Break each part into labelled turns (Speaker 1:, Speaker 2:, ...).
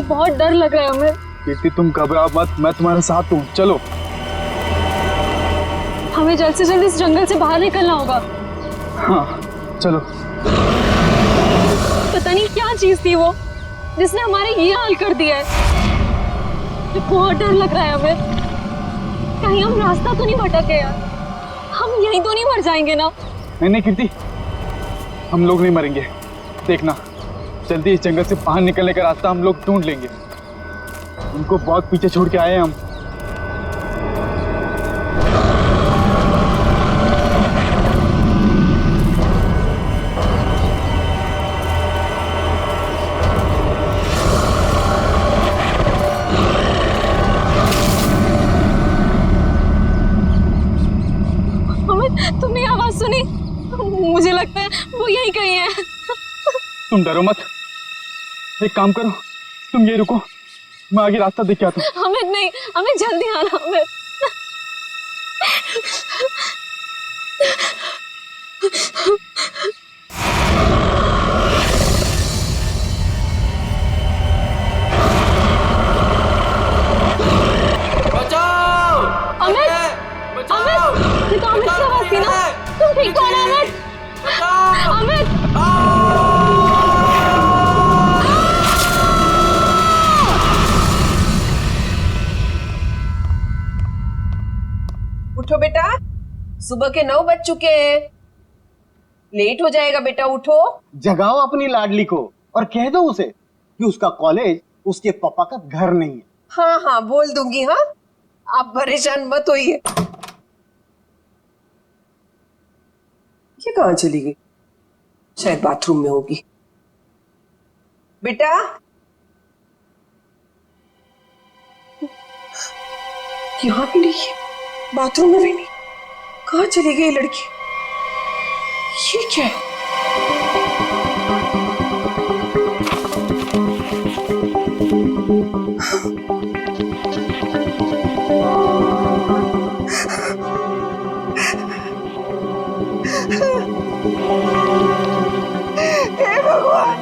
Speaker 1: बहुत डर लग रहा है हमें।
Speaker 2: कीर्ति तुम घबराओ मत, मैं तुम्हारे साथ हूँ, चलो।
Speaker 1: हमें जल्द से जल्द इस जंगल से बाहर निकलना होगा।
Speaker 2: हाँ चलो।
Speaker 1: पता नहीं क्या चीज थी वो जिसने हमारे ये हाल कर दिया है। बहुत डर लग रहा है हमें। कहीं हम रास्ता तो नहीं भटक गए यार? हम यहीं तो नहीं मर जाएंगे ना?
Speaker 2: नहीं नहीं कीर्ति, हम लोग नहीं मरेंगे। देखना, जल्दी इस जंगल से बाहर निकलने का रास्ता हम लोग ढूंढ लेंगे। उनको बहुत पीछे छोड़ के आए हैं हम।
Speaker 1: तुमने आवाज सुनी? मुझे लगता है वो यहीं कहीं है।
Speaker 2: तुम डरो मत, एक काम करो, तुम ये रुको, मैं आगे रास्ता देख के आता हूँ।
Speaker 1: हमें नहीं, हमें जल्दी आना। हमें
Speaker 3: बचाओ!
Speaker 1: अमित,
Speaker 3: बचाओ!
Speaker 1: ये तो अमित की आवाज थी ना? तुम ठीक हो ना अमित?
Speaker 3: बचाओ!
Speaker 1: अमित!
Speaker 4: उठो बेटा, सुबह के 9 बज चुके हैं। लेट हो जाएगा बेटा, उठो।
Speaker 5: जगाओ अपनी लाडली को और कह दो उसे कि उसका कॉलेज उसके पापा का घर नहीं है।
Speaker 4: हाँ हाँ बोल दूंगी। हाँ, आप परेशान मत होइए। ये कहाँ चली गई? शायद बाथरूम में होगी। बेटा, यहाँ भी नहीं है, बाथरूम में भी नहीं। कहाँ चली गई लड़की? ये क्या है? हे भगवान,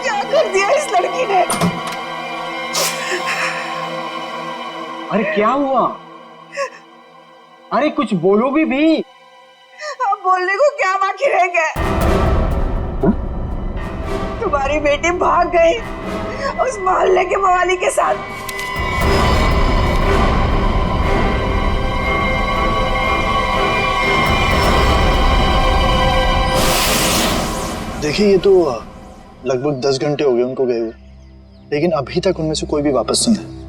Speaker 4: क्या कर दिया इस लड़की ने?
Speaker 5: अरे क्या हुआ? अरे कुछ बोलो भी।
Speaker 4: अब बोलने को क्या बाकी रह गया? तुम्हारी बेटी भाग गई उस मोहल्ले के मवाली के साथ।
Speaker 6: देखिए, ये तो लगभग 10 घंटे हो गए उनको गए हुए, लेकिन अभी तक उनमें से कोई भी वापस नहीं है।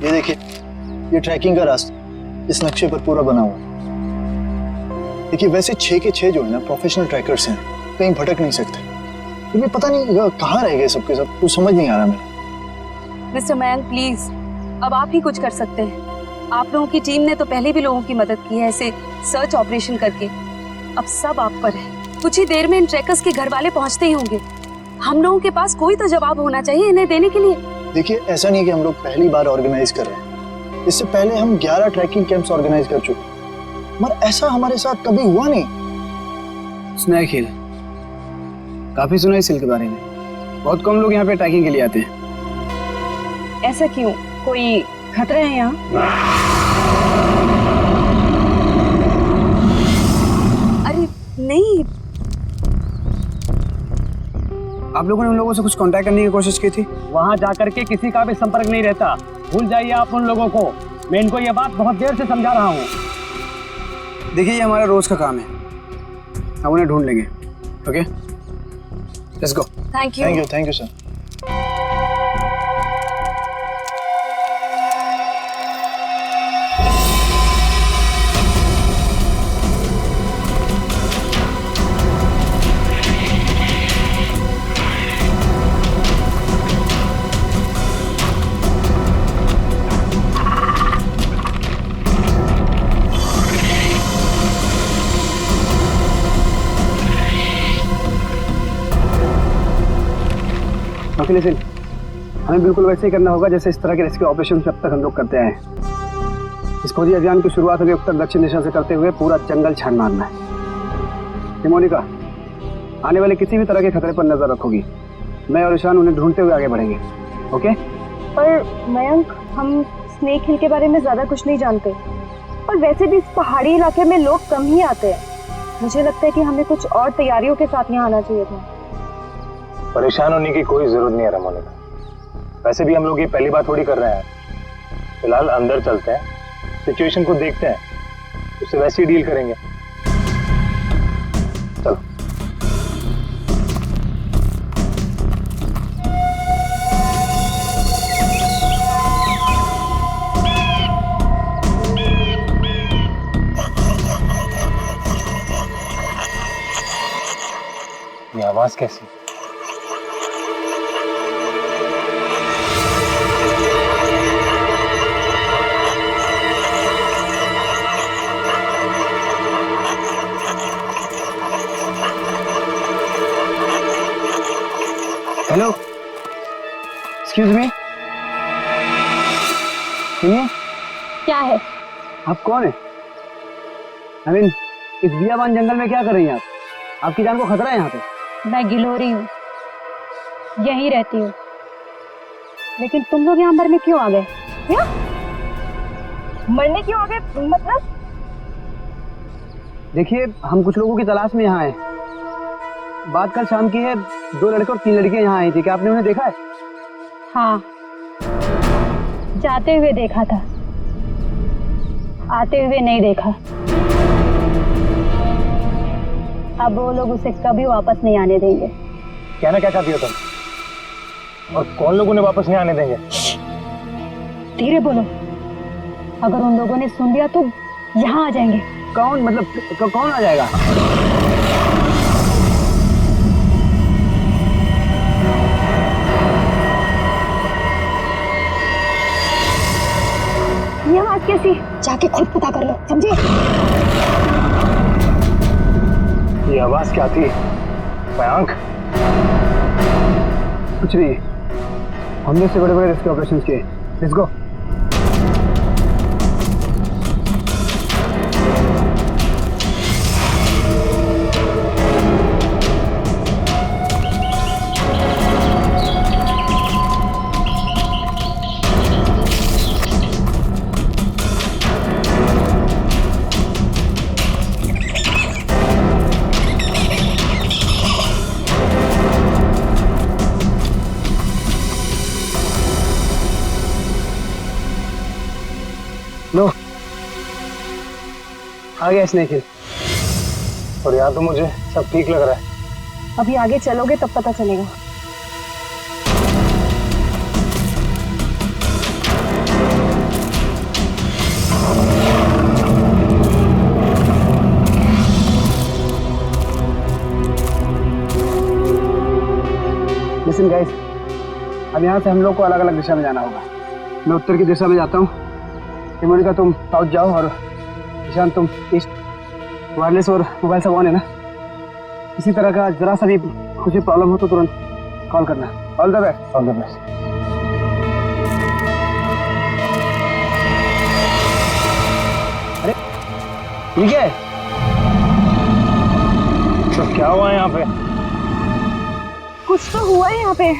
Speaker 6: ये देखिए, ये ट्रैकिंग का रास्ता इस नक्शे पर पूरा बना हुआ है। देखिए, वैसे 6 के 6 जो है ना प्रोफेशनल ट्रैकर्स हैं, कहीं भटक नहीं सकते। लेकिन पता नहीं कहाँ रह गए सबके सब, कुछ समझ नहीं आ रहा मेरा।
Speaker 7: मिस्टर मयंक प्लीज, अब आप ही कुछ कर सकते हैं। आप लोगों की टीम ने तो पहले भी लोगों की मदद की है ऐसे सर्च ऑपरेशन करके। अब सब आप पर है। कुछ ही देर में इन ट्रैकर्स के घर वाले पहुंचते ही होंगे। हम लोगों के पास कोई तो जवाब होना चाहिए इन्हें देने के लिए।
Speaker 6: देखिए, ऐसा नहीं है कि हम लोग पहली बार ऑर्गेनाइज कर रहे हैं। इससे पहले हम 11 ट्रैकिंग कैंप्स ऑर्गेनाइज कर चुके, मगर ऐसा हमारे साथ कभी हुआ नहीं।
Speaker 8: सुना खेल, काफी सुना इस हिल के बारे में। बहुत कम लोग यहाँ पे ट्रैकिंग के लिए आते हैं।
Speaker 7: ऐसा क्यों? कोई खतरा है यहाँ? अरे नहीं।
Speaker 8: आप लोगों ने उन लोगों से कुछ कांटेक्ट करने की कोशिश की थी?
Speaker 9: वहां जाकर के किसी का भी संपर्क नहीं रहता। भूल जाइए आप उन लोगों को। मैं इनको ये बात बहुत देर से समझा रहा हूँ।
Speaker 8: देखिए, ये हमारा रोज का काम है, हम उन्हें ढूंढ लेंगे। Okay, let's go.
Speaker 7: Thank you.
Speaker 6: Thank you sir.
Speaker 8: लेकिन हमें बिल्कुल वैसे ही करना होगा जैसे इस तरह के रेस्क्यू ऑपरेशन अब तक हम लोग करते आए हैं। इस खोजी अभियान की शुरुआत हमें उत्तर दक्षिण दिशा से करते हुए पूरा जंगल छान मारना है। मोनिका, आने वाले किसी भी तरह के खतरे पर नजर रखोगी। मैं और ईशान उन्हें ढूंढते हुए आगे बढ़ेंगे। ओके?
Speaker 1: पर मयंक, हम स्नेक हिल के बारे में ज्यादा कुछ नहीं जानते और वैसे भी इस पहाड़ी इलाके में लोग कम ही आते हैं। मुझे लगता है कि हमें कुछ और तैयारियों के साथ यहाँ आना चाहिए था।
Speaker 10: परेशान होने की कोई जरूरत नहीं है रमोनिका। वैसे भी हम लोग ये पहली बार थोड़ी कर रहे हैं। फिलहाल अंदर चलते हैं, सिचुएशन को देखते हैं, उससे वैसे ही डील करेंगे। चलो। ये आवाज कैसी?
Speaker 8: हेलो, एक्सक्यूज मी, सुनिए।
Speaker 1: क्या है?
Speaker 8: आप कौन है? आई मीन, इस बियाबान जंगल में क्या कर रही हैं आप? आपकी जान को खतरा है यहाँ पे।
Speaker 1: मैं गिलोरी हूँ, यहीं रहती हूँ। लेकिन तुम लोग यहाँ मरने क्यों आ गए? क्या मरने क्यों आ गए? मतलब?
Speaker 8: देखिए, हम कुछ लोगों की तलाश में यहाँ आए। बात कल शाम की है, 2 लड़के और 3 लड़कियां यहाँ आई थी। क्या आपने उन्हें देखा है?
Speaker 1: हाँ, जाते हुए देखा था, आते हुए नहीं देखा। अब वो लोग उसे कभी वापस नहीं आने देंगे।
Speaker 10: कहना क्या चाहती हो तुम? और कौन लोग उन्हें वापस नहीं आने देंगे?
Speaker 1: धीरे बोलो, अगर उन लोगों ने सुन लिया तो यहाँ आ जाएंगे।
Speaker 8: कौन? मतलब कौन आ जाएगा?
Speaker 1: ये आवाज कैसी? जाके खुद पता कर लो, समझे?
Speaker 10: ये आवाज क्या थी मयंक?
Speaker 8: कुछ नहीं, हमने से बड़े बड़े रेस्क्यू ऑपरेशन किए। Let's go. लो, आ गया स्नेक हिल।
Speaker 10: और यहाँ तो मुझे सब ठीक लग रहा है।
Speaker 1: अभी आगे चलोगे तब पता चलेगा।
Speaker 8: लिसन गाइस, अब यहाँ से हम लोग को अलग अलग दिशा में जाना होगा। मैं उत्तर की दिशा में जाता हूँ, मोनिका तुम साउथ जाओ और ईशान तुम ईस्ट। वायरलेस और मोबाइल सब ऑन है ना? किसी तरह का जरा सा भी कुछ प्रॉब्लम हो तो तुरंत कॉल करना। All the best.
Speaker 10: All the best.
Speaker 8: अरे ठीक है,
Speaker 10: तो क्या हुआ यहाँ पे?
Speaker 1: कुछ तो हुआ है यहाँ पे।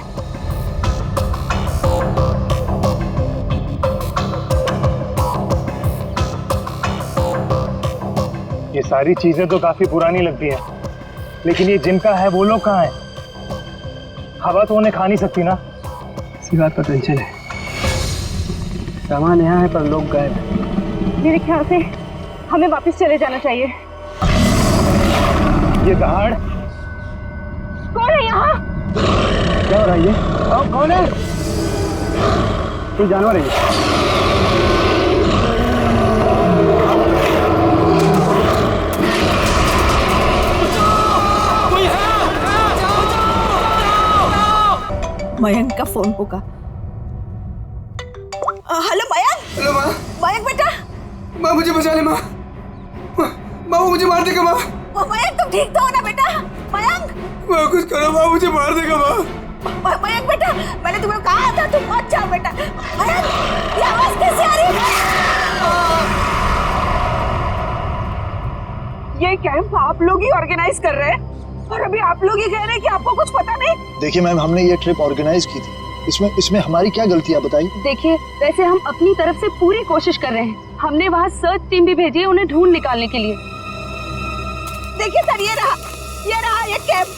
Speaker 10: ये सारी चीजें तो काफी पुरानी लगती हैं, लेकिन ये जिनका है वो लोग कहाँ हैं? हवा तो उन्हें खा नहीं सकती ना।
Speaker 8: इसी बात का टेंशन है। सामान यहाँ है पर लोग गायब।
Speaker 1: मेरे ख्याल से हमें वापस चले जाना चाहिए।
Speaker 10: ये दहाड़
Speaker 1: कौन है यहाँ?
Speaker 8: क्या हो रहा है ये? कौन है? कोई जानवर है ये?
Speaker 4: मयंक का फोन होगा। हेलो मयंक।
Speaker 3: हेलो माँ।
Speaker 4: मयंक बेटा।
Speaker 3: माँ मुझे बचा ले माँ। माँ वो मुझे मार देगा माँ।
Speaker 4: मयंक तुम ठीक तो हो ना बेटा? मयंक।
Speaker 3: माँ कुछ करो माँ, मुझे मार देगा माँ।
Speaker 4: मयंक बेटा, मैंने तुम्हें कहा था तुम मत जाओ बेटा। मयंक, ये आवाज कैसे आ रही है? ये कैंप आप लोग ही ऑर्गेनाइज कर रहे हैं? और अभी आप लोग ये कह रहे हैं कि आपको कुछ पता नहीं।
Speaker 6: देखिए मैम, हमने ये ट्रिप ऑर्गेनाइज की थी, इसमें हमारी क्या गलती है बताइए।
Speaker 7: देखिए, वैसे हम अपनी तरफ से पूरी कोशिश कर रहे हैं। हमने वहाँ सर्च टीम भी भेजी है उन्हें ढूंढ निकालने के लिए।
Speaker 4: देखिए सर, ये रहा ये कैंप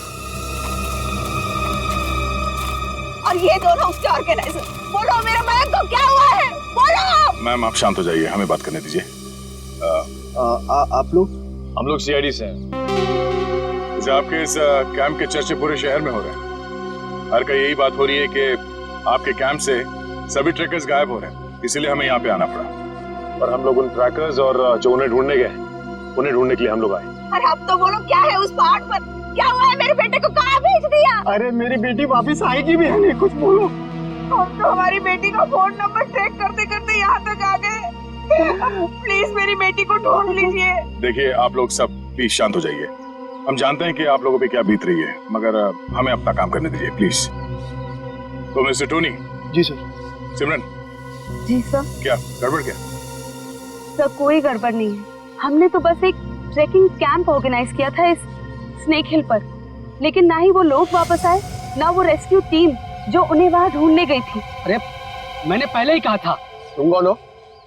Speaker 4: और ये दोनों उसके ऑर्गेनाइजर। बोलो मेरे मयंक को क्या हुआ है, बोलो।
Speaker 11: मैम आप शांत हो जाइए, हमें बात करने दीजिए।
Speaker 6: आप लोग?
Speaker 11: हम लोग सीआईडी से हैं। जैसे आपके इस कैंप के चर्चे पूरे शहर में हो रहे हैं। हर कहीं यही बात हो रही है कि आपके कैंप से सभी ट्रैकर्स गायब हो रहे हैं, इसीलिए हमें यहाँ पे आना पड़ा।
Speaker 10: और हम लोग उन ट्रैकर्स और जो उन्हें ढूंढने गए, उन्हें ढूंढने के लिए हम लोग आए।
Speaker 4: अरे अब तो बोलो, क्या है उस पहाड़ पर, क्या हुआ है, मेरे बेटे को कहाँ भेज दिया?
Speaker 8: अरे मेरी बेटी वापस आएगी भी है नहीं, कुछ बोलो।
Speaker 4: हम तो हमारी बेटी का फोन नंबर ट्रैक करते करते यहाँ तक आ गए। प्लीज मेरी बेटी को ढूंढ लीजिए।
Speaker 11: देखिए आप लोग सब प्लीज शांत हो जाइए। हम जानते हैं कि आप लोगों पे क्या बीत रही है, मगर हमें अपना काम करने दीजिए प्लीज। तो मिस्टर टोनी।
Speaker 6: जी सर।
Speaker 11: सिमरन।
Speaker 7: जी सर।
Speaker 11: क्या गड़बड़ क्या?
Speaker 7: सर कोई गड़बड़ नहीं है। हमने तो बस एक ट्रैकिंग कैंप ऑर्गेनाइज किया था इस स्नेक हिल पर, लेकिन ना ही वो लोग वापस आए, ना वो रेस्क्यू टीम जो उन्हें वहाँ ढूंढने गई थी।
Speaker 9: अरे मैंने पहले ही कहा था।
Speaker 8: तुम कौन हो?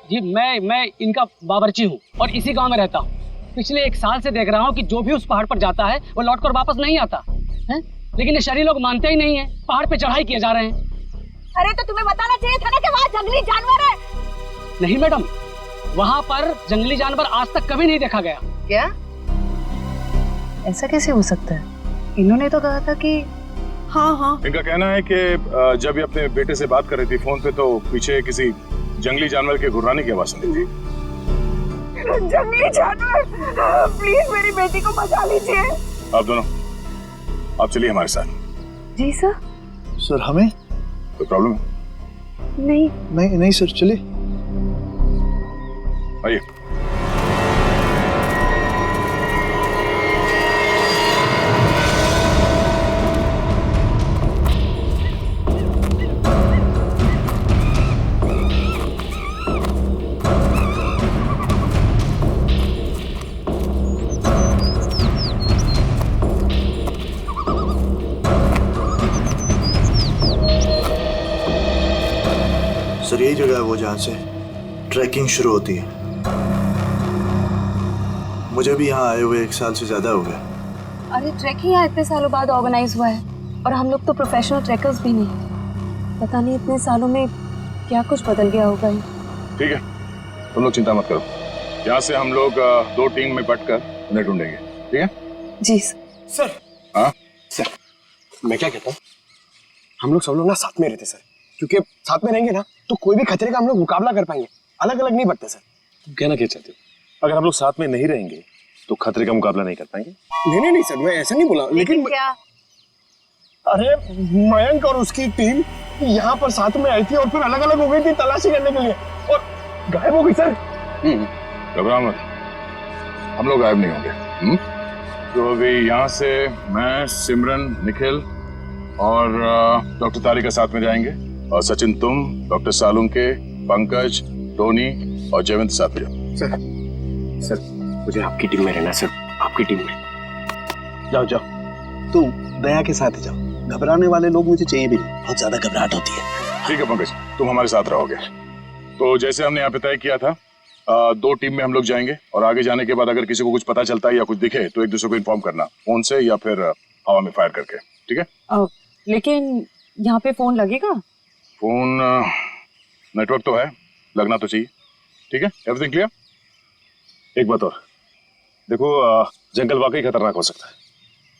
Speaker 9: जी मैं इनका बावर्ची हूँ और इसी गांव में रहता हूँ। पिछले 1 साल से देख रहा हूँ कि जो भी उस पहाड़ पर जाता है वो लौटकर वापस नहीं आता है, लेकिन ये शहरी लोग मानते ही नहीं है। पहाड़ पे चढ़ाई किए जा रहे हैं।
Speaker 4: अरे तो तुम्हें बताना चाहिए था ना कि वहाँ जंगली जानवर है।
Speaker 9: नहीं मैडम, वहाँ पर जंगली जानवर आज तक कभी नहीं देखा गया।
Speaker 7: क्या? ऐसा कैसे हो सकता है? इन्होंने तो कहा था कि
Speaker 4: हाँ।
Speaker 11: इनका कहना है कि जब ये अपने बेटे से बात कर रही थी फोन पे, तो पीछे किसी जंगली जानवर के गुर्राने की आवाज सुनी थी।
Speaker 4: जंगली जानवर, प्लीज मेरी बेटी को बचा लीजिए।
Speaker 11: आप दोनों आप चलिए हमारे साथ।
Speaker 7: जी सर।
Speaker 6: सर हमें
Speaker 11: कोई प्रॉब्लम है?
Speaker 6: नहीं सर, चलिए।
Speaker 11: आइए।
Speaker 6: सर यही जगह है वो जहाँ से ट्रैकिंग शुरू होती है। मुझे भी यहाँ आए हुए 1 साल से ज्यादा हो गया।
Speaker 7: अरे ट्रैकिंग यहाँ इतने सालों बाद ऑर्गेनाइज हुआ है और हम लोग तो प्रोफेशनल ट्रैकर्स भी नहीं। पता नहीं इतने सालों में क्या कुछ बदल गया होगा।
Speaker 11: ठीक है, तुम लोग चिंता मत करो। यहाँ से हम लोग 2 टीम में बंटकर उन्हें ढूंढेंगे, ठीक है?
Speaker 7: जी
Speaker 8: सर।
Speaker 11: हाँ
Speaker 8: सर, मैं क्या कहता हूँ, हम लोग सब लोग ना साथ में रहते सर, क्योंकि साथ में रहेंगे ना तो कोई भी खतरे का हम लोग मुकाबला कर पाएंगे। अलग अलग नहीं बढ़ते सर।
Speaker 10: तुम कहना क्या चाहते हो? अगर हम लोग साथ में नहीं रहेंगे तो खतरे का मुकाबला नहीं कर पाएंगे।
Speaker 8: नहीं सर, मैं ऐसा नहीं बोला, लेकिन
Speaker 7: क्या?
Speaker 8: अरे मयंक और उसकी टीम यहाँ पर साथ में आई थी और फिर अलग अलग हो गई थी तलाशी करने के लिए और गायब हो गई सर।
Speaker 11: घबराओ मत, हम लोग गायब नहीं होंगे। तो अभी यहाँ से मैं, सिमरन, निखिल और डॉक्टर तारिका साथ में जाएंगे, और सचिन तुम, डॉक्टर सालुंके, पंकज, टोनी और जयवंत साथ में जाओ।
Speaker 8: सर मुझे आपकी टीम में रहना सर, आपकी टीम में।
Speaker 6: जाओ तुम दया के साथ जाओ। घबराने वाले लोग मुझे चाहिए भी नहीं, बहुत ज्यादा घबराहट होती है।
Speaker 11: ठीक है पंकज, तुम हमारे साथ रहोगे। तो जैसे हमने यहाँ पे तय किया था, 2 टीम में हम लोग जाएंगे और आगे जाने के बाद अगर किसी को कुछ पता चलता है या कुछ दिखे तो एक दूसरे को इन्फॉर्म करना, फोन से या फिर हवा में फायर करके, ठीक है?
Speaker 1: लेकिन यहाँ पे फोन लगेगा?
Speaker 11: फोन नेटवर्क तो है, लगना तो चाहिए। ठीक है, एवरीथिंग क्लियर?
Speaker 10: एक बात और देखो, जंगल वाकई खतरनाक हो सकता है,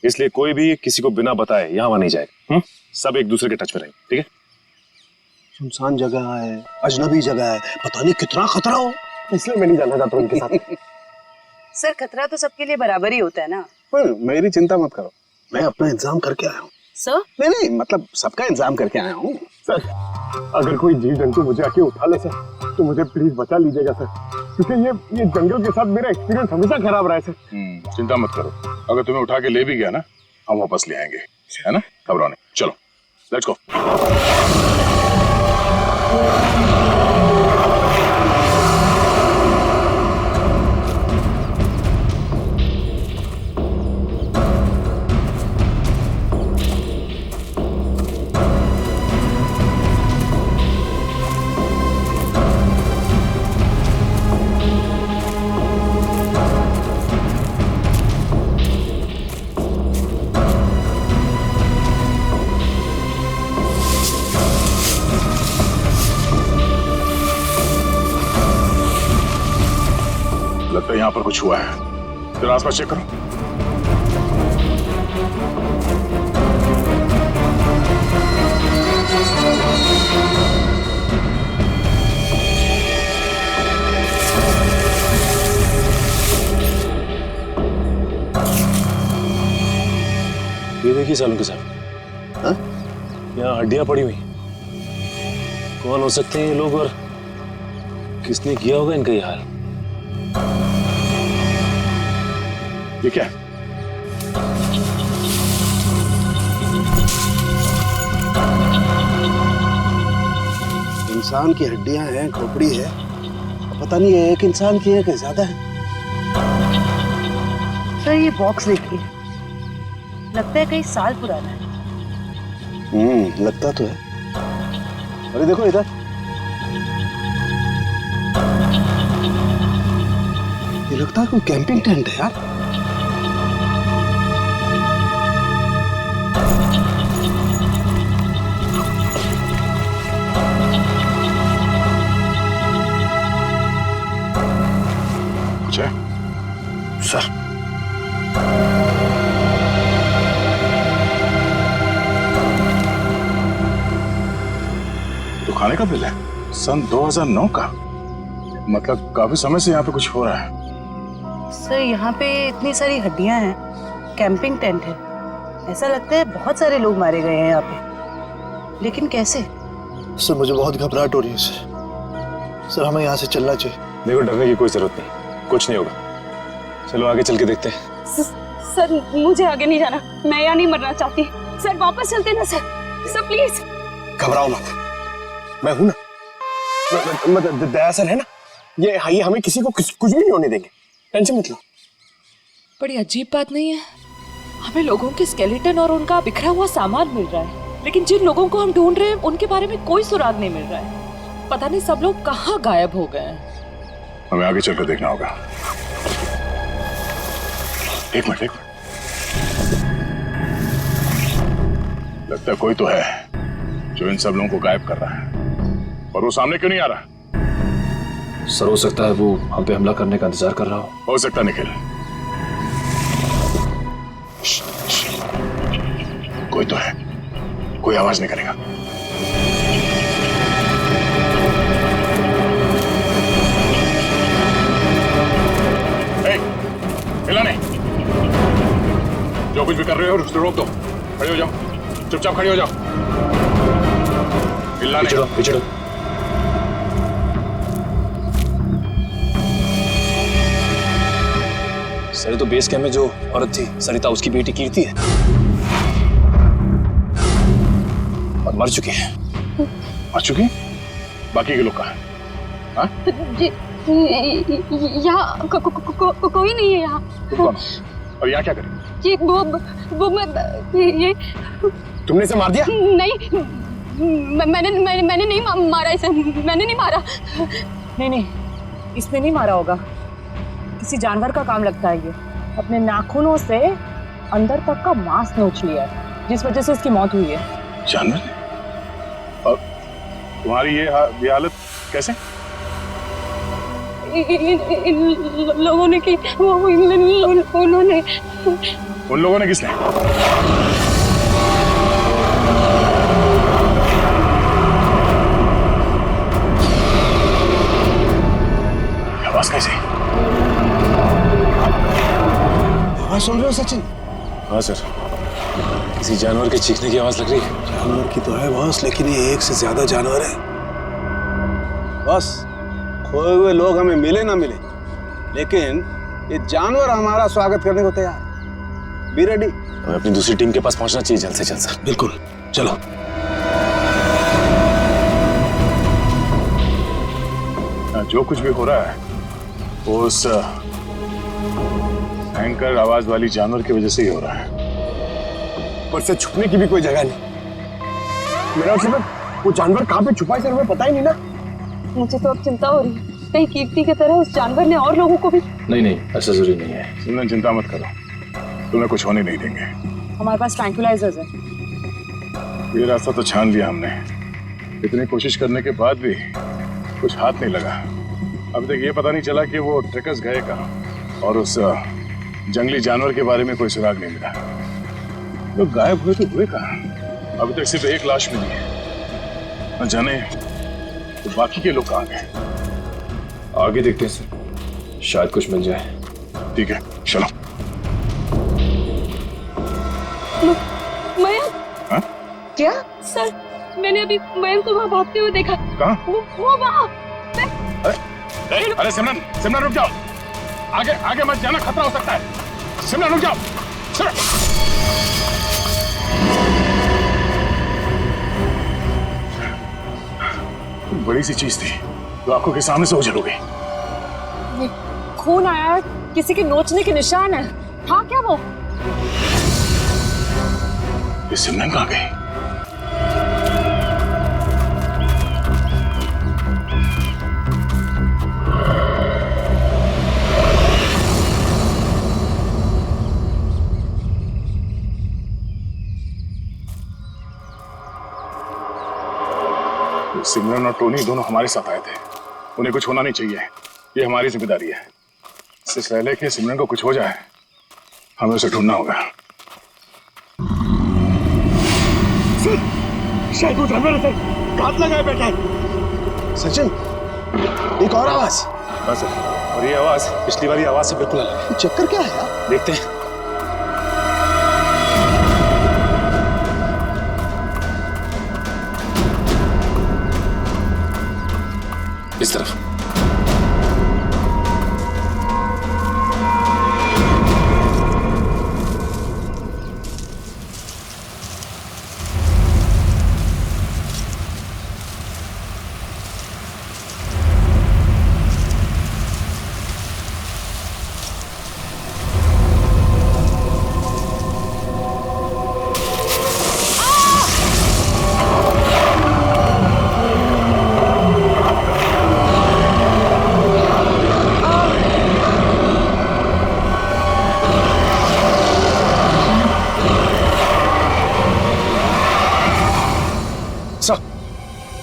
Speaker 10: इसलिए कोई भी किसी को बिना बताए यहाँ नहीं जाएगा। सब एक दूसरे के टच में रहेंगे, ठीक है?
Speaker 6: सुनसान जगह है, अजनबी जगह है, पता नहीं कितना खतरा हो,
Speaker 8: इसलिए मैं नहीं जाना चाहता उनके साथ।
Speaker 7: सर खतरा तो सबके लिए बराबर ही होता है ना।
Speaker 8: पर मेरी चिंता मत करो, मैं अपना इंतजाम करके आया हूँ।
Speaker 7: सर?
Speaker 8: नहीं मतलब सबका इंतजाम करके आया हूँ सर। अगर कोई जीव जंतु मुझे आके उठा ले सर तो मुझे प्लीज बचा लीजिएगा सर, क्योंकि ये जंगल के साथ मेरा एक्सपीरियंस हमेशा खराब रहा है सर।
Speaker 11: चिंता मत करो, अगर तुम्हें उठा के ले भी गया ना, हम वापस ले आएंगे, है ना? घबराओ नहीं, चलो लेट्स गो। लगता है यहाँ पर कुछ हुआ है। जरा आसपास चेक करो।
Speaker 10: ये देखिए सालों के साथ, हाँ? यहाँ हड्डियां पड़ी हुई। कौन हो सकते हैं ये लोग और किसने किया होगा इनका ये हाल?
Speaker 11: ये क्या है?
Speaker 8: इंसान की हड्डियां हैं, खोपड़ी है, पता नहीं है एक इंसान की है कि ज्यादा है।
Speaker 4: सर ये बॉक्स देखिए, लगता है कई साल पुराना है।
Speaker 8: लगता तो है। अरे देखो इधर, ये लगता है कोई कैंपिंग टेंट है यार।
Speaker 11: कुछ है?
Speaker 8: सर
Speaker 11: तो खाने का बिल है, सन 2009 का। मतलब काफी समय से यहाँ पे कुछ हो रहा है।
Speaker 4: सर यहाँ पे इतनी सारी हड्डियां हैं, कैंपिंग टेंट है। ऐसा लगता है बहुत सारे लोग मारे गए हैं यहाँ पे, लेकिन कैसे?
Speaker 6: सर मुझे बहुत घबराहट हो रही है सर हमें यहाँ से चलना चाहिए।
Speaker 10: देखो डरने की कोई जरूरत नहीं, कुछ नहीं होगा। चलो आगे चल के देखते हैं।
Speaker 1: सर मुझे आगे नहीं जाना, मैं यहाँ नहीं मरना चाहती। सर वापस चलते ना सर, सर प्लीज।
Speaker 8: घबराओ मत, मैं हूं ना। मतलब दया सर है ना, ये हमें किसी को कुछ भी नहीं होने देंगे, टेंशन मत लो।
Speaker 12: बड़ी अजीब बात नहीं है, हमें लोगों के स्केलेटन और उनका बिखरा हुआ सामान मिल रहा है, लेकिन जिन लोगों को हम ढूंढ रहे हैं उनके बारे में कोई सुराग नहीं मिल रहा है। पता नहीं सब लोग कहाँ गायब हो गए हैं।
Speaker 11: हमें आगे चलकर देखना होगा। एक मिनट। लगता है कोई तो है जो इन सब लोगों को गायब कर रहा है, और वो सामने क्यों नहीं आ रहा?
Speaker 10: सर हो सकता है वो हम पे हमला करने का इंतजार कर रहा
Speaker 11: हो सकता निखिल। कोई तो है, कोई आवाज नहीं करेगा। हिला नहीं, जो कुछ भी कर रहे हो उसको रोक दो। खड़े हो जाओ, चुपचाप खड़े हो जाओ। हिलना नहीं।
Speaker 10: पिछड़ो। सर तो बेस कैंप में जो औरत थी सरिता, उसकी बेटी कीर्ति है और मर चुकी है।
Speaker 11: मर चुकी? बाकी के लोग कहाँ हैं? हाँ?
Speaker 1: यहाँ कोई नहीं है यहाँ।
Speaker 11: तुम कौन? और यहाँ क्या करें?
Speaker 1: ये वो ये
Speaker 8: तुमने इसे मार दिया?
Speaker 1: नहीं, मैंने नहीं मारा इसे, मैंने नहीं मारा।
Speaker 12: नहीं, इसने नहीं मारा होगा, किसी जानवर का काम लगता है। ये अपने नाखूनों से अंदर तक का मांस नोच लिया है, जिस वजह से इसकी मौत हुई है।
Speaker 11: जानवर? और तुम्हारी ये हालत कैसे?
Speaker 1: इन लोगों ने की, उन्होंने।
Speaker 11: उन लोगों ने किसने? आवाज कैसे?
Speaker 8: आवाज सुन रहे हो सचिन?
Speaker 10: हाँ सर, किसी जानवर के चीखने की आवाज लग रही है।
Speaker 8: जानवर की तो है बॉस, लेकिन ये एक से ज्यादा जानवर है बॉस। खोए हुए लोग हमें मिले ना मिले, लेकिन ये जानवर हमारा स्वागत करने को तैयार। Be ready.
Speaker 10: हमें अपनी दूसरी टीम के पास पहुंचना चाहिए जल्द से जल्द सर।
Speaker 8: बिल्कुल, चलो।
Speaker 11: जो कुछ भी हो रहा है वो उस भयंकर आवाज वाली जानवर की वजह से ही हो रहा है।
Speaker 8: पर से छुपने की भी कोई जगह नहीं। मेरा मतलब वो जानवर कहाँ पे छुपा है सर, हमें पता ही नहीं ना।
Speaker 1: मुझे तो अब चिंता हो रही है, कहीं कीर्ति की तरह उस जानवर ने और लोगों को भी।
Speaker 10: नहीं, ऐसा जरूरी नहीं है।
Speaker 11: सिमरन चिंता मत करो, तुम्हें कुछ होने नहीं देंगे।
Speaker 12: हमारे पास ट्रैंक्विलाइजर्स है।
Speaker 11: ये रास्ता तो छान लिया हमने, इतनी कोशिश करने के बाद भी कुछ हाथ नहीं लगा। अभी तक ये पता नहीं चला कि वो ट्रैकर्स गए कहाँ और उस जंगली जानवर के बारे में कोई सुराग नहीं मिला। लोग गायब हुए तो हुए कहाँ? अभी तक सिर्फ एक लाश मिली है, न जाने तो बाकी के लोग कहाँ गए।
Speaker 13: आगे देखते हैं सर, शायद कुछ मिल जाए।
Speaker 11: ठीक है, चलो।
Speaker 1: मयंक।
Speaker 11: हाँ?
Speaker 1: क्या? सर, मैंने अभी मयंक को वहाँ भागते हुए देखा।
Speaker 11: कहाँ?
Speaker 1: वो वहाँ।
Speaker 11: अरे सिमरन, सिमरन रुक जाओ, आगे आगे मत जाना, खतरा हो सकता है। सिमरन रुक जाओ, सिमरन। बड़ी सी चीज थी जो आंखों के सामने से ओझल हो गई।
Speaker 1: खून आया है, किसी के नोचने के निशान है। हाँ क्या वो?
Speaker 11: ये सिमरन कहाँ गई? सिमरन और टोनी दोनों हमारे साथ आए थे, उन्हें कुछ होना नहीं चाहिए, ये हमारी जिम्मेदारी है। इससे पहले कि सिमरन को कुछ हो जाए हमें उसे ढूंढना होगा।
Speaker 5: शायद वो जानवर है सर, घात लगाए बैठा है।
Speaker 6: सचिन, एक और आवाज।
Speaker 10: हाँ सर, और ये आवाज पिछली वाली आवाज से बिल्कुल अलग है।
Speaker 6: चक्कर क्या है यार?
Speaker 10: देखते हैं।
Speaker 13: इस तरफ।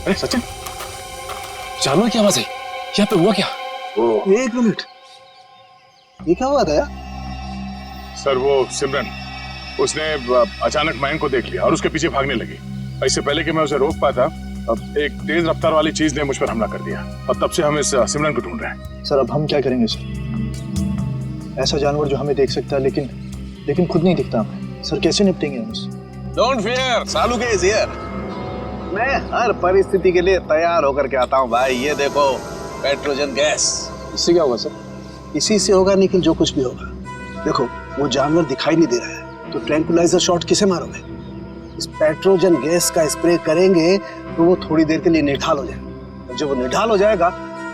Speaker 10: अरे सचिन, जानवर की आवाज है, यहाँ पे हुआ क्या?
Speaker 6: एक मिनट, ये क्या हुआ था यार?
Speaker 11: सर वो सिमरन, उसने अचानक मयंक को देख लिया और उसके पीछे भागने लगी। इससे पहले कि मैं उसे रोक पाता, अब एक तेज रफ्तार वाली चीज ने मुझ पर हमला कर दिया और तब से हम इस सिमरन को ढूंढ रहे हैं।
Speaker 6: सर अब हम क्या करेंगे सर? ऐसा जानवर जो हमें देख सकता है लेकिन खुद नहीं दिखता हमें। सर कैसे निपटेंगे हम उससे?
Speaker 14: डोंट फियर, सालू के इज हियर। मैं हर परिस्थिति के लिए तैयार होकर के आता हूँ भाई। ये देखो पेट्रोजन गैस।
Speaker 6: इससे क्या होगा सर? इसी से होगा निखिल, जो कुछ भी होगा। देखो वो जानवर दिखाई नहीं दे रहा है तो ट्रैंकुलाइजर शॉट किसे मारोगे? इस पेट्रोजन गैस का स्प्रे करेंगे तो वो थोड़ी देर के लिए निढाल हो जाएगा। जब वो निढाल हो जाएगा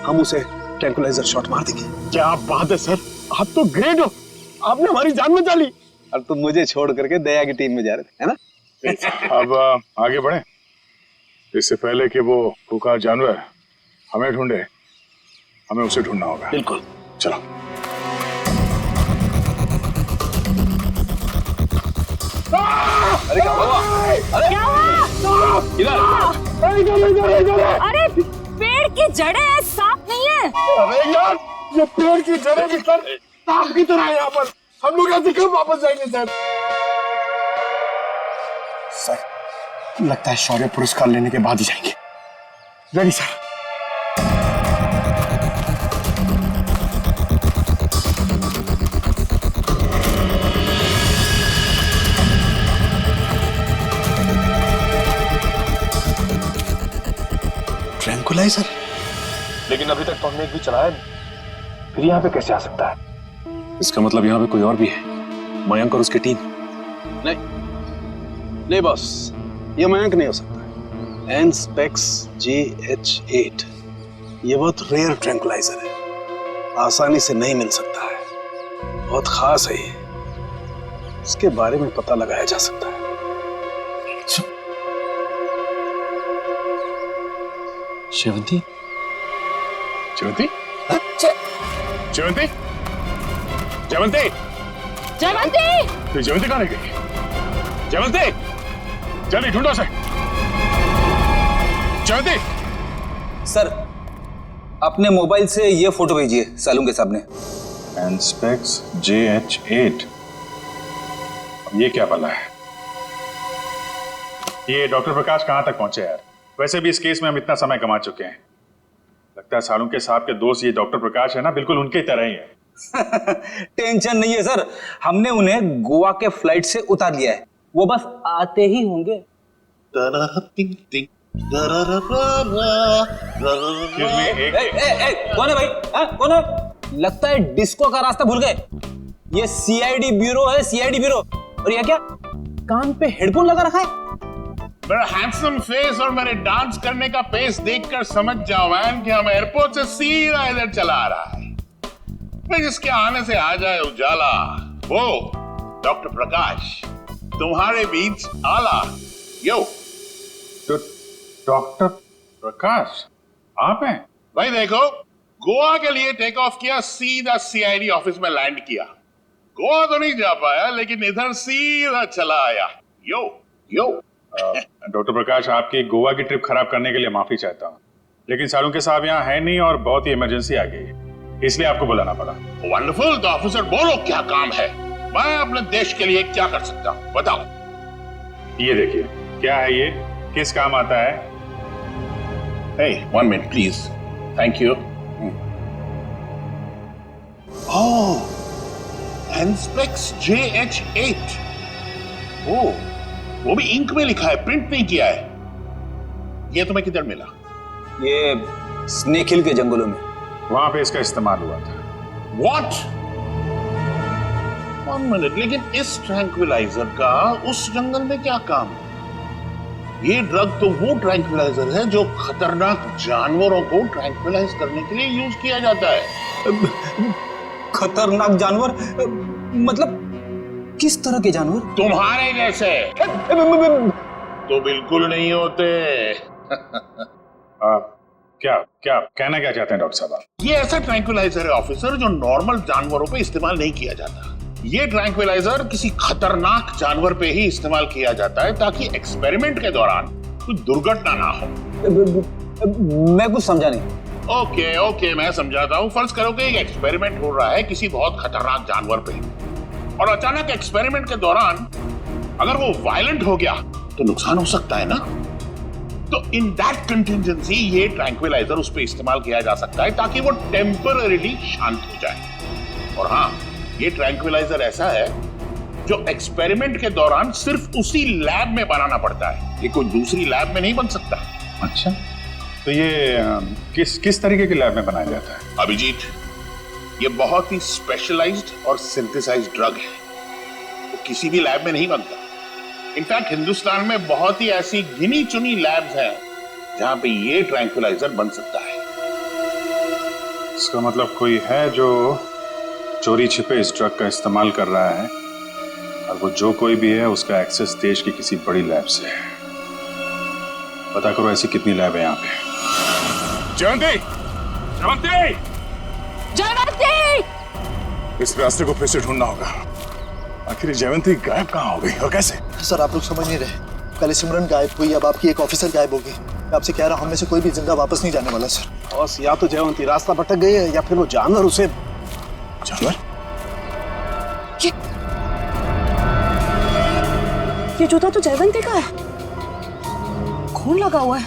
Speaker 6: हम उसे ट्रैंकुलाइजर शॉट मार देंगे।
Speaker 5: क्या बात है सर, आप तो ग्रेट हो, आपने हमारी जान बचा ली।
Speaker 14: और तुम मुझे छोड़ करके दया की टीम में जा रहे थे, है ना?
Speaker 11: अब आगे बढ़े, इससे पहले कि वो खूंखार जानवर हमें ढूंढे, हमें उसे ढूंढना होगा।
Speaker 14: बिल्कुल,
Speaker 11: चलो।
Speaker 14: अरे क्या हुआ? अरे
Speaker 1: क्या हुआ?
Speaker 14: इधर।
Speaker 1: अरे पेड़ की जड़ें हैं, सांप नहीं है।
Speaker 5: अरे यार, ये पेड़ की जड़ें भी सर सांप की तरह है यहाँ पर। हम लोग यहाँ से कब वापस जाएंगे सर? सर लगता है शौर्य पुरस्कार लेने के बाद ही जाएंगे। Ready sir.
Speaker 14: ट्रैंकुलाइजर?
Speaker 10: लेकिन अभी तक तो हमने एक भी चलाया नहीं, फिर यहाँ पे कैसे आ सकता है? इसका मतलब यहाँ पे कोई और भी है, मयंक और उसकी टीम।
Speaker 14: नहीं बॉस, ये मयंक नहीं हो सकता। एनस्पेक्स GH8 ये बहुत रेयर ट्रैंकुलाइजर है, आसानी से नहीं मिल सकता है, बहुत खास है ये। इसके बारे में पता लगाया जा सकता है।
Speaker 10: शेवंती?
Speaker 11: जयवंती? जयवंती? जयवंती?
Speaker 1: जयवंती!
Speaker 11: जयवंती कहाँ रह गई? जयवंती! जल्दी ढूंढो उसे। जयवंती!
Speaker 14: सर
Speaker 15: अपने मोबाइल से ये फोटो भेजिए सालून के सामने।
Speaker 11: एनस्पेक्स JH8, ये क्या भला है? ये डॉक्टर प्रकाश कहाँ तक पहुंचे यार? वैसे भी इस केस में हम इतना समय कमा चुके हैं। लगता है सालून के साहब के दोस्त ये डॉक्टर प्रकाश है ना, बिल्कुल उनके ही तरह ही है।
Speaker 15: टेंशन नहीं है सर, हमने उन्हें गोवा के फ्लाइट से उतार लिया है, वो बस आते ही होंगे। कौन है भाई? कौन है? लगता है डिस्को का रास्ता भूल गए। ये CID ब्यूरो है, CID ब्यूरो। और ये क्या कान पे हेडफोन लगा रखा है?
Speaker 11: मेरा हैंडसम फेस और मेरे डांस करने का पेस देखकर समझ जाओ मैन कि हम एयरपोर्ट से सीधा इधर चला आ रहा है। जिसके आने से आ जाए उजाला, वो डॉक्टर प्रकाश तुम्हारे बीच आला। यो
Speaker 10: तो डॉक्टर प्रकाश आप हैं?
Speaker 11: भाई देखो, गोवा के लिए टेक ऑफ किया, सीधा CID ऑफिस में लैंड किया। गोवा तो नहीं जा पाया, लेकिन इधर सीधा चला आया। यो यो
Speaker 10: डॉक्टर प्रकाश, आपकी गोवा की ट्रिप खराब करने के लिए माफी चाहता हूँ, लेकिन सालून के साहब यहाँ है नहीं और बहुत ही इमरजेंसी आ गई है, इसलिए आपको बुलाना पड़ा।
Speaker 11: वंडरफुल। तो ऑफिसर बोलो क्या काम है? मैं अपने देश के लिए क्या कर सकता हूँ, बताओ।
Speaker 10: ये देखिए, क्या है ये, किस काम आता है?
Speaker 11: Hey, 1 minute please. Thank you. Oh, Anspex JH8. Oh, वो भी इंक में लिखा है, प्रिंट नहीं किया है। ये तुम्हें किधर मिला?
Speaker 15: ये स्नेक हिल के जंगलों में,
Speaker 10: वहां पे इसका इस्तेमाल हुआ था।
Speaker 11: What? 1 minute, लेकिन इस ट्रैंक्विलाइजर का उस जंगल में क्या काम है? ये ड्रग तो वो ट्रैंक्विलाइजर है जो खतरनाक जानवरों को ट्रैंक्विलाइज करने के लिए यूज किया जाता है।
Speaker 15: खतरनाक जानवर मतलब किस तरह के जानवर?
Speaker 11: तुम्हारे जैसे तो बिल्कुल नहीं होते।
Speaker 10: क्या क्या कहना क्या चाहते हैं डॉक्टर साहब?
Speaker 11: ये ऐसा ट्रैंक्विलाइजर है ऑफिसर जो नॉर्मल जानवरों पे इस्तेमाल नहीं किया जाता। ये ट्रैंक्विलाइजर किसी खतरनाक जानवर पे ही इस्तेमाल किया जाता है ताकि एक्सपेरिमेंट के दौरान कोई दुर्घटना ना हो।
Speaker 15: मैं कुछ समझा नहीं।
Speaker 11: ओके, मैं समझाता हूँ। फर्ज करो कि एक एक्सपेरिमेंट हो रहा है किसी बहुत खतरनाक जानवर पे, और अचानक एक्सपेरिमेंट के दौरान अगर वो वायलेंट हो गया तो नुकसान हो सकता है ना। तो इन दैट कंटिजेंसी ये ट्रैंक्विलाइजर उस पर इस्तेमाल किया जा सकता है ताकि वो टेम्पररीली शांत हो जाए। और हाँ, ये ट्रैंक्विलाइजर ऐसा है जो एक्सपेरिमेंट के दौरान सिर्फ उसी लैब में बनाना पड़ता है, ये कोई दूसरी लैब में नहीं बन सकता।
Speaker 10: अच्छा, तो ये किस तरीके की लैब में बनाया जाता है?
Speaker 11: अभिजीत, ये बहुत ही स्पेशलाइज्ड और सिंथेसाइज्ड ड्रग है, वो किसी भी लैब में नहीं बनता। इनफैक्ट हिंदुस्तान में बहुत ही ऐसी गिनी चुनी लैब्स हैं जहां पे ये ट्रैंक्विलाइजर बन सकता है।
Speaker 10: इसका मतलब कोई है जो चोरी छिपे इस ड्रग का इस्तेमाल कर रहा है, और वो जो कोई भी है उसका एक्सेस देश की किसी बड़ी लैब से है। पता करो ऐसी कितनी लैब है यहाँ पे।
Speaker 11: जयंती!
Speaker 16: इस रास्ते को फिर से ढूंढना होगा। आखिर जयवंती गायब कहाँ हो गई और कैसे?
Speaker 6: सर, आप लोग समझ नहीं रहे। पहले सिमरन गायब हुई, अब आपकी एक ऑफिसर गायब होगी। मैं आपसे कह रहा हूँ, हम में से कोई भी जिंदा वापस नहीं जाने वाला सर।
Speaker 14: बॉस, या तो जयवंती रास्ता भटक गई है या फिर वो जानवर उसे।
Speaker 16: जानवर?
Speaker 7: ये जूता तो जयवंती का है, खून लगा हुआ है।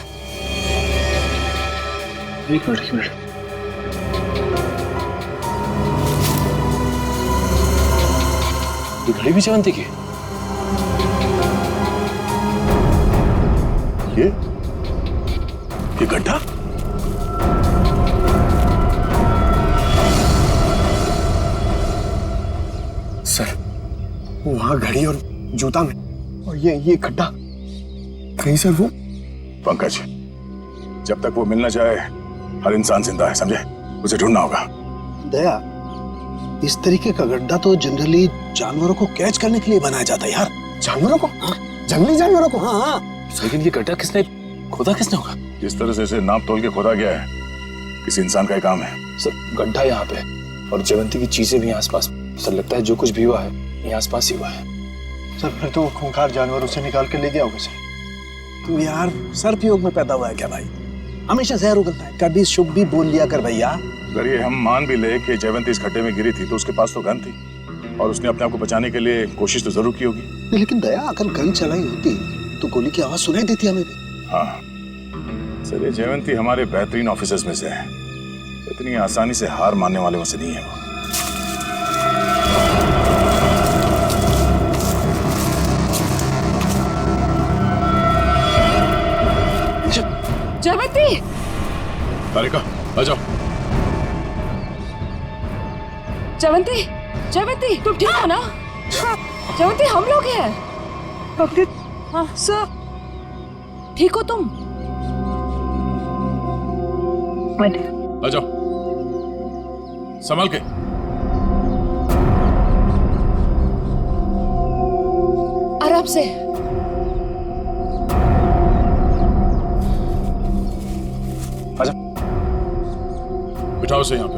Speaker 14: एक मिनट।
Speaker 13: ये घड़ी भी जयवंती की?
Speaker 16: ये गड्ढा?
Speaker 14: सर, वहां घड़ी और जूता में, और ये गड्ढा कहीं सर वो।
Speaker 16: पंकज, जब तक वो मिलना चाहे हर इंसान जिंदा है, समझे? उसे ढूंढना होगा।
Speaker 14: दया, इस तरीके का गड्ढा तो जनरली जानवरों को कैच करने के लिए बनाया जाता है यार। जानवरों को? हाँ, जंगली जानवरों को। हाँ।
Speaker 13: लेकिन ये गड्ढा किसने खोदा
Speaker 16: जिस तरह से इसे नाप तोल के खोदा गया है, किसी इंसान का ही काम है।
Speaker 13: सर, गड्ढा यहाँ पे और जयवंती की चीजें भी आसपास। सर, लगता है जो कुछ भी हुआ है ये आसपास ही हुआ है।
Speaker 6: सर, फिर तो खूंखार जानवर उसे निकाल के ले गया होगा सर।
Speaker 14: तू यार सर्प योग में पैदा हुआ है क्या भाई? हमेशा जहर उगलता है, कभी शुभ भी बोल लिया कर भैया।
Speaker 16: अगर ये हम मान भी ले कि जयवंती इस खड्डे में गिरी थी तो उसके पास तो गन थी और उसने अपने आप को बचाने के लिए कोशिश तो जरूर की होगी।
Speaker 14: लेकिन दया, अगर गन चलाई होती तो गोली की आवाज सुनाई देती हमें भी।
Speaker 16: हाँ सर, ये जयवंती हमारे बेहतरीन ऑफिसर्स में से है, इतनी आसानी से हार मानने वाले में से नहीं है वो।
Speaker 12: जयवंती,
Speaker 16: तारिका आ जाओ।
Speaker 12: जयवंती, जयवंती तुम ठीक हो ना? जयवंती हम लोग हैं।
Speaker 4: डॉक्टर,
Speaker 12: हाँ
Speaker 4: सर
Speaker 12: ठीक हो तुम?
Speaker 16: आ जाओ, संभाल के।
Speaker 12: आराम से।
Speaker 16: आजा, बिठाओ से यहाँ पे।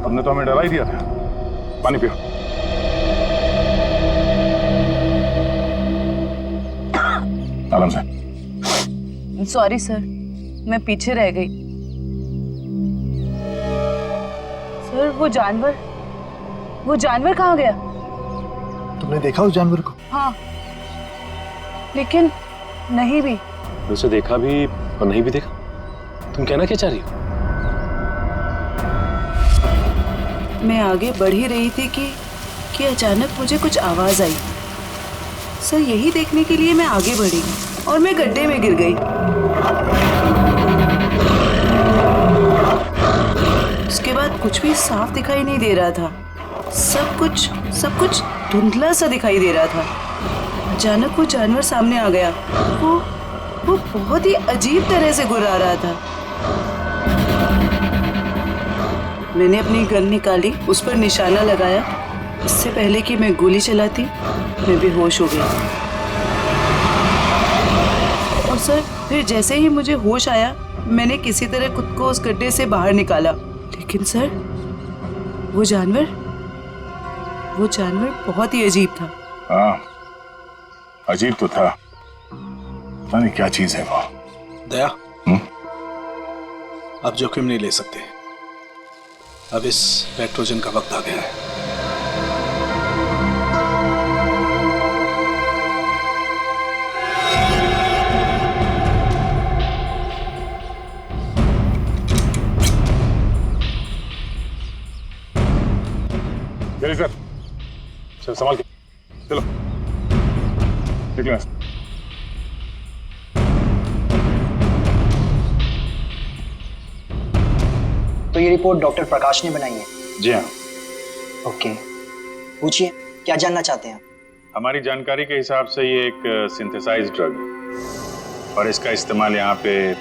Speaker 16: हमने तो हमें डरा ही दिया था। पानी पियो। आराम से।
Speaker 7: सॉरी सर, मैं पीछे रह गई। सर वो जानवर कहाँ गया?
Speaker 6: तुमने देखा उस जानवर को?
Speaker 7: हाँ, लेकिन नहीं भी।
Speaker 13: उसे देखा भी और नहीं भी देखा। तुम कहना क्या चाह रही हो?
Speaker 7: मैं आगे बढ़ ही रही थी कि अचानक मुझे कुछ आवाज आई। सर यही देखने के लिए मैं आगे बढ़ी और मैं गड्ढे में गिर गई। उसके बाद कुछ भी साफ दिखाई नहीं दे रहा था। सब कुछ धुंधला सा दिखाई दे रहा था। अचानक वो जानवर सामने आ गया। वो बहुत ही अजीब तरह से गुर्रा रहा था। मैंने अपनी गन निकाली, उस पर निशाना लगाया। इससे पहले कि मैं गोली चलाती, मैं बेहोश हो गई। और सर फिर जैसे ही मुझे होश आया, मैंने किसी तरह खुद को उस गड्ढे से बाहर निकाला। लेकिन सर वो जानवर बहुत ही अजीब था।
Speaker 16: हाँ, अजीब तो था। पता नहीं क्या चीज है वो।
Speaker 14: दया, अब जोखिम नहीं ले सकते। अब इस पेट्रोजन का वक्त आ गया है।
Speaker 16: चलिए सर, चल संभाल के चलो, निकलो।
Speaker 17: तो ये रिपोर्ट डॉक्टर प्रकाश ने बनाई है?
Speaker 10: जी हाँ।
Speaker 17: ओके, पूछिए क्या जानना चाहते हैं?
Speaker 10: हमारी जानकारी के हिसाब से ये एक सिंथेसाइज ड्रग है और इसका इस्तेमाल यहाँ पे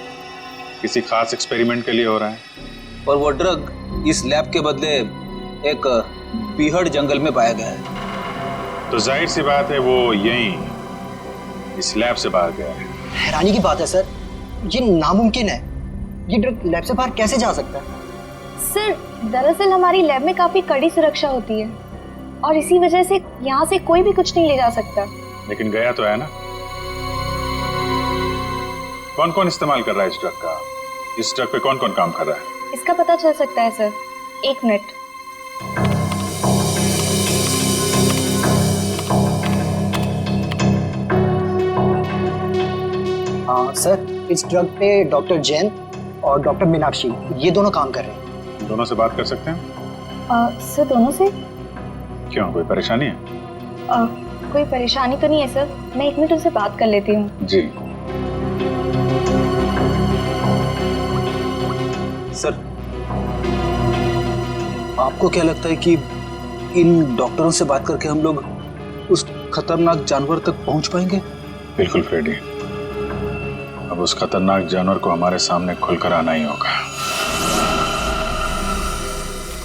Speaker 10: किसी खास एक्सपेरिमेंट के लिए हो रहा है।
Speaker 15: और वो ड्रग इस लैब के बदले एक बीहड़ जंगल में पाया गया है।
Speaker 10: तो जाहिर सी बात है वो यहीं इस लैब से बाहर गया है।
Speaker 17: हैरानी की बात है सर, ये नामुमकिन है। ये ड्रग लैब से बाहर कैसे जा सकता है?
Speaker 1: सर दरअसल हमारी लैब में काफी कड़ी सुरक्षा होती है और इसी वजह से यहाँ से कोई भी कुछ नहीं ले जा सकता।
Speaker 10: लेकिन गया तो है ना। कौन कौन इस्तेमाल कर रहा है इस ड्रग का? इस ड्रग पे कौन कौन काम कर रहा है?
Speaker 1: इसका पता चल सकता है सर। 1 मिनट।
Speaker 17: सर इस ड्रग पे डॉक्टर जैन और डॉक्टर मीनाक्षी ये दोनों काम कर रहे हैं।
Speaker 10: दोनों से बात कर सकते हैं?
Speaker 1: सर दोनों से?
Speaker 10: क्यों, कोई परेशानी है?
Speaker 1: कोई परेशानी तो नहीं है सर, मैं 1 मिनट उनसे बात कर लेती हूँ।
Speaker 10: जी
Speaker 14: सर, आपको क्या लगता है कि इन डॉक्टरों से बात करके हम लोग उस खतरनाक जानवर तक पहुंच पाएंगे?
Speaker 10: बिल्कुल फ्रेडी, अब उस खतरनाक जानवर को हमारे सामने खुलकर आना ही होगा।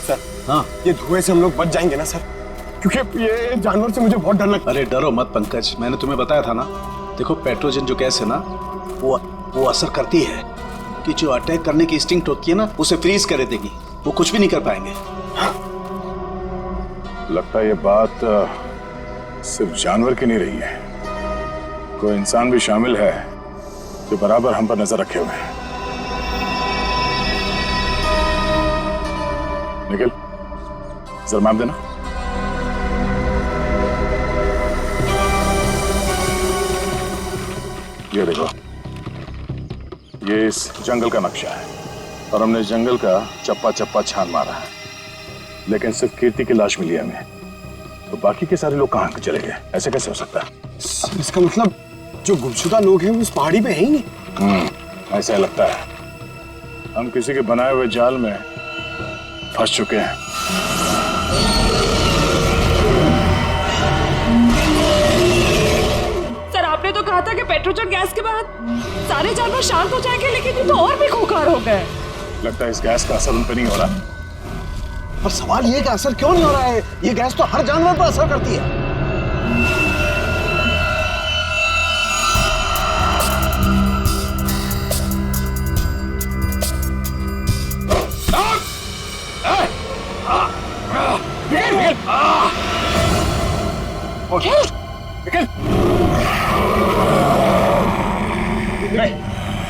Speaker 3: सर, हाँ, ये धुएं से हम लोग बच जाएंगे ना सर? क्योंकि ये जानवर से मुझे बहुत डर लगता है।
Speaker 14: अरे डरो मत पंकज, मैंने तुम्हें बताया था ना। देखो पेट्रोजन जो गैस है ना, वो असर करती है कि जो अटैक करने की इंस्टिंक्ट होती है ना, उसे फ्रीज कर देगी। वो कुछ भी नहीं कर पाएंगे।
Speaker 16: लगता है ये बात सिर्फ जानवर की नहीं रही है, कोई इंसान भी शामिल है जो बराबर हम पर नजर रखे हुए हैं। निखिल, जरा मैप देना। ये देखो, ये इस जंगल का नक्शा है और हमने इस जंगल का चप्पा चप्पा छान मारा है, लेकिन सिर्फ कीर्ति की लाश मिली है हमें। तो बाकी के सारे लोग कहाँ चले गए? ऐसे कैसे हो सकता है?
Speaker 3: इसका मतलब जो गुमशुदा लोग हैं वो उस पहाड़ी पे हैं ही नहीं।
Speaker 16: ऐसा लगता है हम किसी के बनाए हुए जाल में फंस चुके हैं।
Speaker 12: सर, आपने तो कहा था कि पेट्रोजन गैस के बाद सारे जानवर शांत हो जाएंगे, लेकिन ये तो और भी खूंखार हो गए।
Speaker 16: लगता है इस गैस का असर उन पर नहीं हो रहा।
Speaker 14: पर सवाल ये कि असर क्यों नहीं हो रहा है? ये गैस तो हर जानवर पर असर करती है।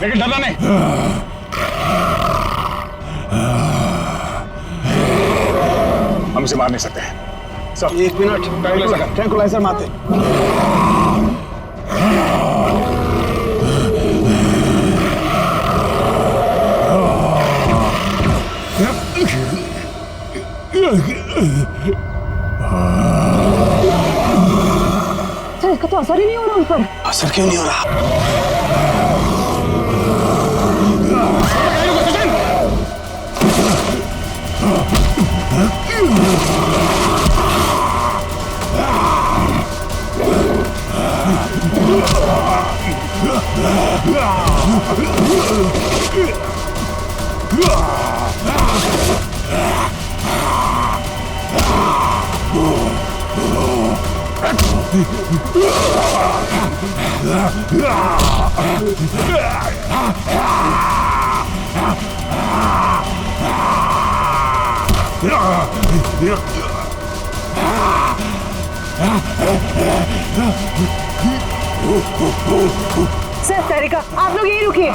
Speaker 16: लेकिन डरना नहीं। हम इसे मार नहीं सकते। सब
Speaker 14: एक मिनट, ट्रैंकुलाइजर मारते।
Speaker 1: सर, इसका तो असर ही नहीं हो रहा उन पर।
Speaker 14: असर क्यों नहीं हो रहा?
Speaker 4: सर, तारिका, आप लोग यहीं रुकिए।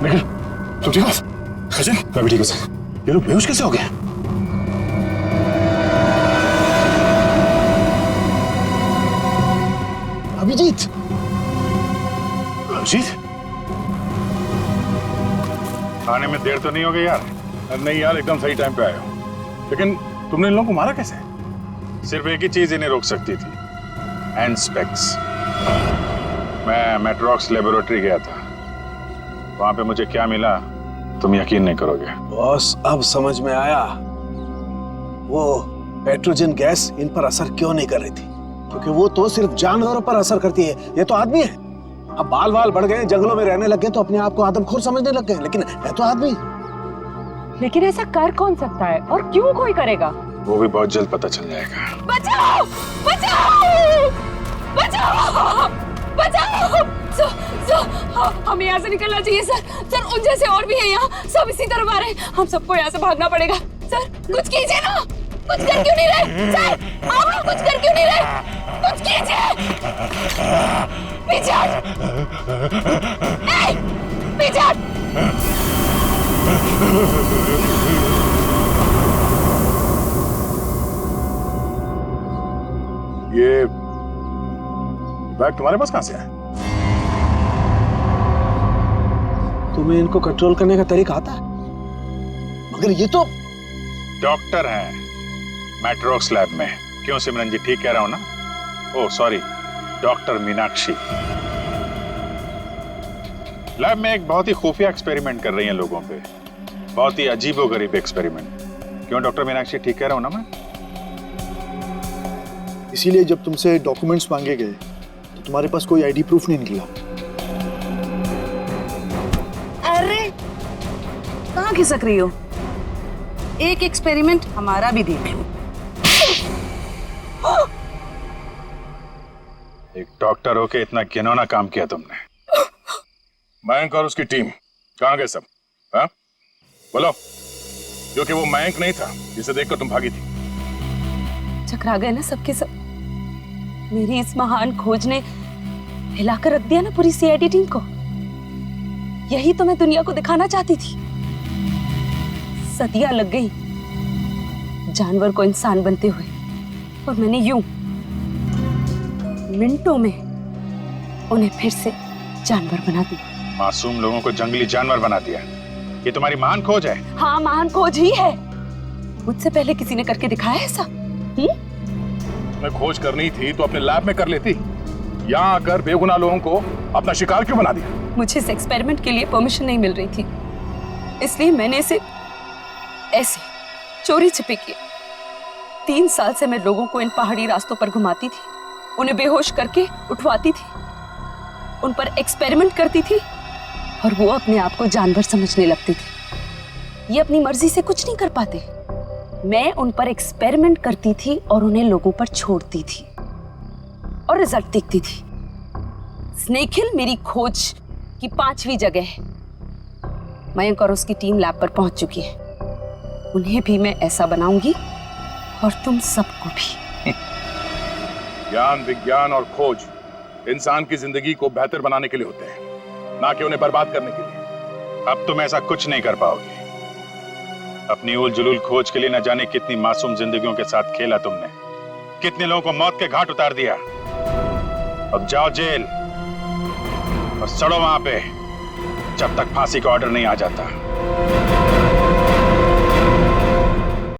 Speaker 16: निखिल, तुम ठीक हो? खजन, मैं भी ठीक हूँ सर। ये लोग बेहोश कैसे हो गए?
Speaker 14: अभिजीत,
Speaker 16: अभिजीत,
Speaker 10: आने में देर तो नहीं हो गई यार?
Speaker 16: नहीं यार, एकदम सही टाइम पे आए हो। लेकिन तुमने इन लोगों को मारा कैसे?
Speaker 10: सिर्फ एक ही चीज इन्हें रोक सकती थी, एंस्पेक्स। मैं मेट्रॉक्स लेबोरेटरी गया था, वहां पे मुझे क्या मिला तुम यकीन नहीं करोगे।
Speaker 14: बॉस, अब समझ में आया वो पेट्रोजन गैस इन पर असर क्यों नहीं कर रही थी। क्योंकि वो तो सिर्फ जानवरों पर असर करती है, ये तो आदमी है। अब बाल बाल बढ़ गए, जंगलों में रहने लग गए तो अपने आप को आदमखोर समझने लग गए, लेकिन है तो आदमी।
Speaker 12: लेकिन ऐसा कर कौन सकता है और क्यों कोई करेगा?
Speaker 10: वो भी बहुत जल्द पता चल जाएगा।
Speaker 12: बचाओ! बचाओ! बचाओ! बचाओ! हमें यहाँ से निकलना चाहिए सर। सर, उन जैसे और भी हैं यहाँ, सब इसी तरफ आ रहे हैं। हम सबको यहाँ से भागना पड़ेगा। सर, कुछ कीजिए ना। कुछ कर क्यों नहीं रहे? सर, आप लोग कुछ कर क्यों नहीं रहे? कुछ कीजिए। पीछे हट। पीछे हट।
Speaker 16: ये बैग तुम्हारे पास कहां से है?
Speaker 14: तुम्हें इनको कंट्रोल करने का तरीका आता है? मगर ये तो
Speaker 10: डॉक्टर हैं मैट्रॉक्स लैब में। क्यों सिमरन जी, ठीक कह रहा हूं ना? Oh sorry, doctor Meenakshi lab में एक बहुत ही खुफिया एक्सपेरिमेंट कर रही हैं लोगों पे, बहुत ही अजीबोगरीब एक्सपेरिमेंट। क्यों डॉक्टर मीनाक्षी, ठीक कह रहा हूं ना मैं?
Speaker 6: इसीलिए जब तुमसे डॉक्यूमेंट्स मांगे गए तो तुम्हारे पास कोई आईडी प्रूफ नहीं निकला।
Speaker 7: अरे कहाँ खिसक रही हो? एक एक्सपेरिमेंट हमारा भी देख लो।
Speaker 10: एक डॉक्टर होके इतना घिनौना काम किया तुमने।
Speaker 11: मयंक और उसकी टीम कहाँ गए सब? हाँ बोलो, क्योंकि वो मयंक नहीं था जिसे देखकर तुम भागी थी।
Speaker 7: चकरा गए ना सबके सब। मेरी इस महान खोज ने हिलाकर रख दिया ना पूरी सीआईडी टीम को। यही तो मैं दुनिया को दिखाना चाहती थी। सदियां लग गई जानवर को इंसान बनते हुए, और मैंने यूं मिनटों में उन्हें फिर से जानवर बना दिया।
Speaker 10: मासूम लोगों को जंगली जानवर बना दिया। ये तुम्हारी महान खोज है?
Speaker 7: हाँ, महान खोज ही है। मुझसे पहले किसी ने करके दिखाया ऐसा?
Speaker 11: तुम्हें खोज करनी थी तो अपने लैब में कर लेती। यहाँ आकर बेगुनाह लोगों को अपना शिकार क्यों बना दिया?
Speaker 7: मुझे इस एक्सपेरिमेंट के लिए परमिशन नहीं मिल रही थी, इसलिए मैंने इसे ऐसे चोरी छिपे किए। 3 साल से मैं लोगों को इन पहाड़ी रास्तों पर घुमाती थी, उन्हें बेहोश करके उठवाती थी, उन पर एक्सपेरिमेंट करती थी, और वो अपने आप को जानवर समझने लगती थी। ये अपनी मर्जी से कुछ नहीं कर पाते। मैं उन पर एक्सपेरिमेंट करती थी और उन्हें लोगों पर छोड़ती थी, और रिजल्ट देखती थी। स्नेक हिल मेरी खोज की 5वीं जगह है। मयंक और उसकी टीम लैब पर पहुंच चुकी है। उन्हें भी मैं ऐसा बनाऊंगी, और तुम सबको भी।
Speaker 11: ज्ञान, विज्ञान और खोज इंसान की जिंदगी को बेहतर बनाने के लिए होते हैं, ना कि उन्हें बर्बाद करने के लिए।
Speaker 10: अब तुम ऐसा कुछ नहीं कर पाओगे। अपनी उल जुलूल खोज के लिए न जाने कितनी मासूम जिंदगियों के साथ खेला तुमने, कितने लोगों को मौत के घाट उतार दिया। अब जाओ जेल और सड़ो वहां पे, जब तक फांसी का ऑर्डर नहीं आ जाता।